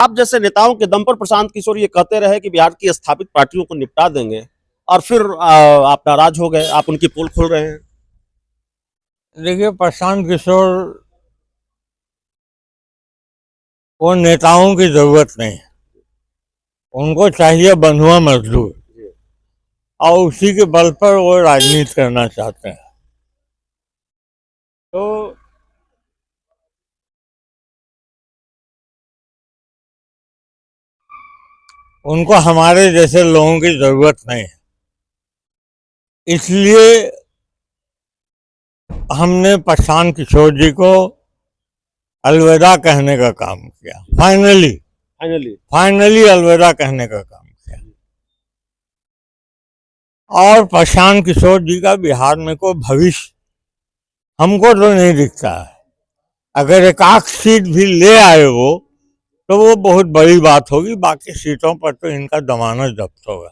आप जैसे नेताओं के दम पर प्रशांत किशोर ये कहते रहे कि बिहार की स्थापित पार्टियों को निपटा देंगे और फिर आप नाराज हो गए, आप उनकी पोल खोल रहे हैं। देखिए, प्रशांत किशोर को नेताओं की जरूरत नहीं है। उनको चाहिए बंधुआ मजदूर, और उसी के बल पर वो राजनीति करना चाहते हैं। तो उनको हमारे जैसे लोगों की जरूरत नहीं है। इसलिए हमने प्रशांत किशोर जी को अलविदा कहने का काम किया। फाइनली फाइनली अलविदा कहने का काम किया। और प्रशांत किशोर जी का बिहार में कोई भविष्य हमको तो नहीं दिखता है। अगर एक आख सीट भी ले आए तो वो बहुत बड़ी बात होगी। बाकी सीटों पर तो इनका जमानत जब्त होगा।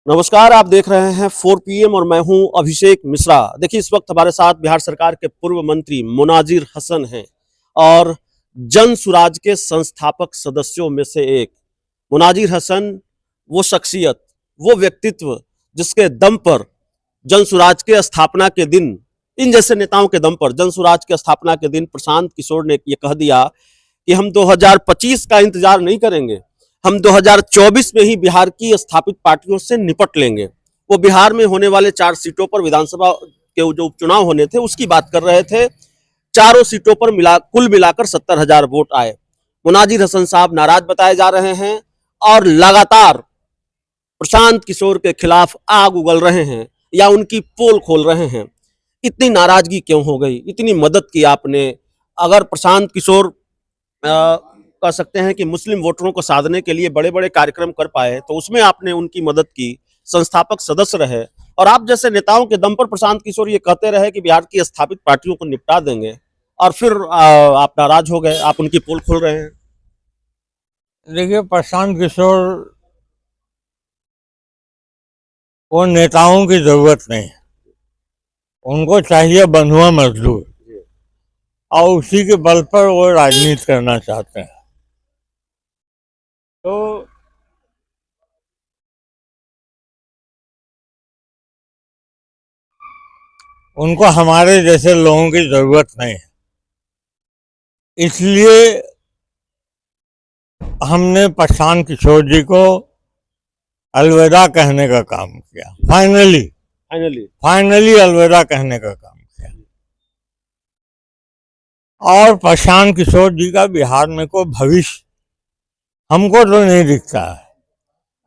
नमस्कार, आप देख रहे हैं 4 PM और मैं हूं अभिषेक मिश्रा। देखिए, इस वक्त हमारे साथ बिहार सरकार के पूर्व मंत्री मुनाजिर हसन हैं और जन सुराज के संस्थापक सदस्यों में से एक। मुनाजिर हसन वो शख्सियत, वो व्यक्तित्व जिसके दम पर जन सुराज के स्थापना के दिन, इन जैसे नेताओं के दम पर जन सुराज के स्थापना के दिन प्रशांत किशोर ने ये कह दिया कि हम 2025 का इंतजार नहीं करेंगे, हम 2024 में ही बिहार की स्थापित पार्टियों से निपट लेंगे। वो बिहार में होने वाले 4 सीटों पर विधानसभा के जो उपचुनाव होने थे उसकी बात कर रहे थे। चारों सीटों पर कुल मिलाकर 70,000 वोट आए। मुनाजिर हसन साहब नाराज बताए जा रहे हैं और लगातार प्रशांत किशोर के खिलाफ आग उगल रहे हैं या उनकी पोल खोल रहे हैं। इतनी नाराजगी क्यों हो गई? इतनी मदद की आपने। अगर प्रशांत किशोर कह सकते हैं कि मुस्लिम वोटरों को साधने के लिए बड़े बड़े कार्यक्रम कर पाए तो उसमें आपने उनकी मदद की, संस्थापक सदस्य रहे और आप जैसे नेताओं के दम पर प्रशांत किशोर ये कहते रहे कि बिहार की स्थापित पार्टियों को निपटा देंगे और फिर आप नाराज हो गए, आप उनकी पोल खोल रहे हैं। देखिए, प्रशांत किशोर को नेताओं की जरूरत नहीं है। उनको चाहिए बंधुआ मजदूर, और उसी के बल पर वो राजनीति करना चाहते हैं। तो उनको हमारे जैसे लोगों की जरूरत नहीं है। इसलिए हमने प्रशांत किशोर जी को अलविदा कहने का काम किया। फाइनली फाइनली अलविदा कहने का काम किया। और प्रशांत किशोर जी का बिहार में कोई भविष्य हमको तो नहीं दिखता है।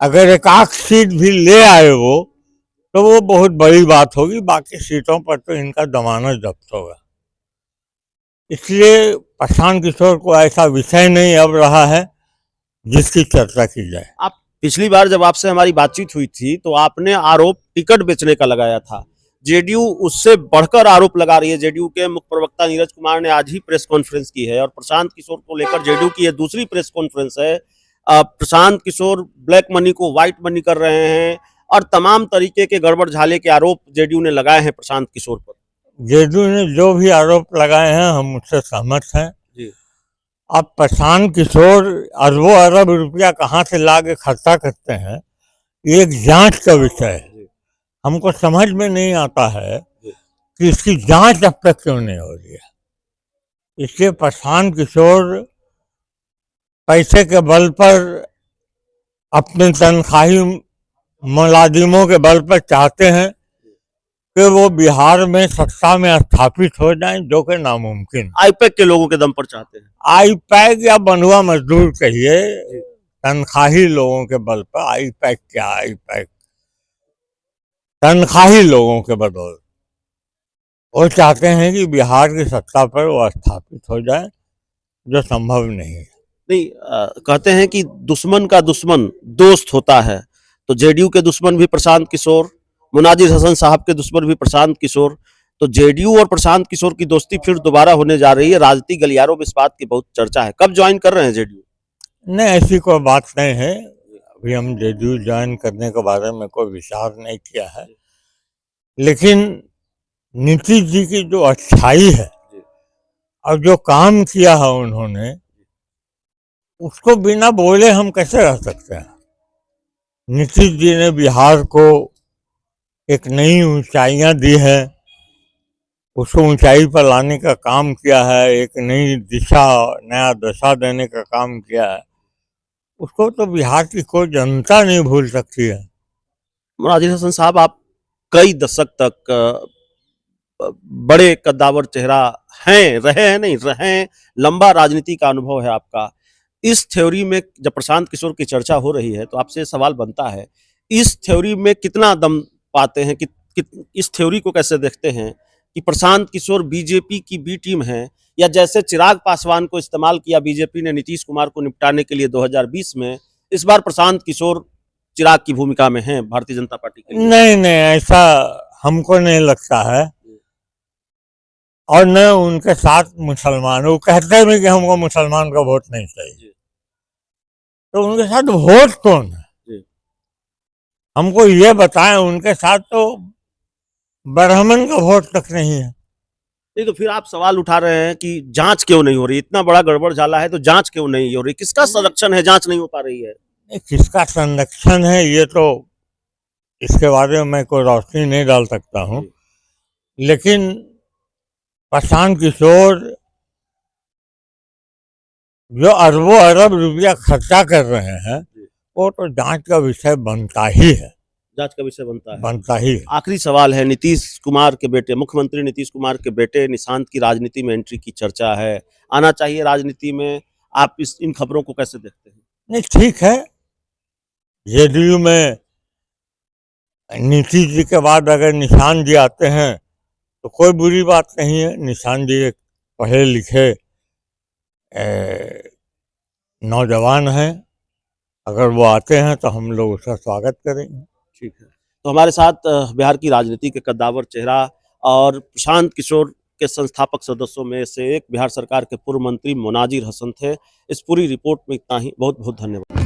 अगर एक आख सीट भी ले आए तो वो बहुत बड़ी बात होगी। बाकी सीटों पर तो इनका जमानत जब्त होगा। इसलिए प्रशांत किशोर को ऐसा विषय नहीं अब रहा है जिसकी चर्चा की जाए। आप पिछली बार जब आपसे हमारी बातचीत हुई थी तो आपने आरोप टिकट बेचने का लगाया था। जेडीयू उससे बढ़कर आरोप लगा रही है। जेडीयू के मुख्य प्रवक्ता नीरज कुमार ने आज ही प्रेस कॉन्फ्रेंस की है और प्रशांत किशोर को लेकर जेडीयू की यह दूसरी प्रेस कॉन्फ्रेंस है। प्रशांत किशोर ब्लैक मनी को व्हाइट मनी कर रहे हैं और तमाम तरीके के गड़बड़ झाले के आरोप जेडीयू ने लगाए हैं प्रशांत किशोर पर। जेडीयू ने जो भी आरोप लगाए हैं हम उससे सहमत हैं। अब प्रशांत किशोर अरबों अरब रुपया कहाँ से ला के खर्चा करते हैं, ये एक जांच का विषय है। हमको समझ में नहीं आता है कि इसकी जांच अब तक क्यों नहीं हो रही है। इसलिए प्रशांत किशोर पैसे के बल पर, अपने तनख्वाही मुलाजिमों के बल पर चाहते हैं कि वो बिहार में सत्ता में स्थापित हो जाएं, जो कि नामुमकिन। आईपैक के लोगों के दम पर चाहते हैं। आईपैक या बंधुआ मजदूर कहिए, तनख्वाही लोगों के बल पर। आईपैक क्या? आईपैक तनख्वाही लोगों के बदौलत वो चाहते हैं कि बिहार की सत्ता पर वो स्थापित हो जाए, जो संभव नहीं है। नहीं, कहते हैं कि दुश्मन का दुश्मन दोस्त होता है, तो जेडीयू के दुश्मन भी प्रशांत किशोर, मुनाजिर हसन साहब के दुश्मन भी प्रशांत किशोर। तो जेडीयू और प्रशांत किशोर की दोस्ती फिर दोबारा होने जा रही है। राजनीतिक गलियारों में इस बात की बहुत चर्चा है। कब ज्वाइन कर रहे हैं जेडीयू? नहीं, ऐसी कोई बात नहीं है। अभी हम जेडीयू ज्वाइन करने के बारे में कोई विचार नहीं किया है। लेकिन नीतीश जी की जो अच्छाई है और जो काम किया है उन्होंने, उसको बिना बोले हम कैसे रह सकते हैं। नीतीश जी ने बिहार को एक नई ऊंचाइयां दी है, उसको ऊंचाई पर लाने का काम किया है, एक नई दिशा, नया दशा देने का काम किया है। उसको तो बिहार की कोई जनता नहीं भूल सकती है। मुनाजिर हसन साहब, आप कई दशक तक बड़े कद्दावर चेहरा हैं, रहे हैं, नहीं रहे हैं, लंबा राजनीति का अनुभव है आपका। इस थ्योरी में जब प्रशांत किशोर की चर्चा हो रही है तो आपसे सवाल बनता है, इस थ्योरी में कितना दम पाते हैं कि इस थ्योरी को कैसे देखते हैं कि प्रशांत किशोर बीजेपी की बी टीम है, या जैसे चिराग पासवान को इस्तेमाल किया बीजेपी ने नीतीश कुमार को निपटाने के लिए 2020 में, इस बार प्रशांत किशोर चिराग की भूमिका में हैं भारतीय जनता पार्टी के लिए? नहीं नहीं, ऐसा हमको नहीं लगता है। और न उनके साथ मुसलमान, वो कहते भी कि हमको मुसलमान का वोट नहीं चाहिए, तो उनके साथ वोट कौन है? हमको ये बताएं, उनके साथ तो ब्राह्मण का वोट तक नहीं है। नहीं तो फिर आप सवाल उठा रहे हैं कि जांच क्यों नहीं हो रही, इतना बड़ा गड़बड़ झाला है तो जांच क्यों नहीं हो रही, किसका संरक्षण है, जांच नहीं हो पा रही है? किसका संरक्षण है ये तो, इसके बारे में मैं कोई रोशनी नहीं डाल सकता हूँ, लेकिन प्रशांत किशोर जो अरबों अरब रुपया खर्चा कर रहे हैं, वो तो जांच का विषय बनता ही है, जांच का विषय बनता बनता ही है। आखिरी सवाल है, नीतीश कुमार के बेटे, मुख्यमंत्री नीतीश कुमार के बेटे निशांत की राजनीति में एंट्री की चर्चा है, आना चाहिए राजनीति में, आप इन खबरों को कैसे देखते हैं? नहीं, ठीक है, जेडीयू में नीतीश जी के बाद अगर निशांत जी आते हैं तो कोई बुरी बात नहीं है। निशांत जी एक पढ़े लिखे नौजवान हैं, अगर वो आते हैं तो हम लोग उसका स्वागत करेंगे। ठीक है, तो हमारे साथ बिहार की राजनीति के कद्दावर चेहरा और प्रशांत किशोर के संस्थापक सदस्यों में से एक बिहार सरकार के पूर्व मंत्री मुनाजिर हसन थे। इस पूरी रिपोर्ट में इतना ही, बहुत बहुत धन्यवाद।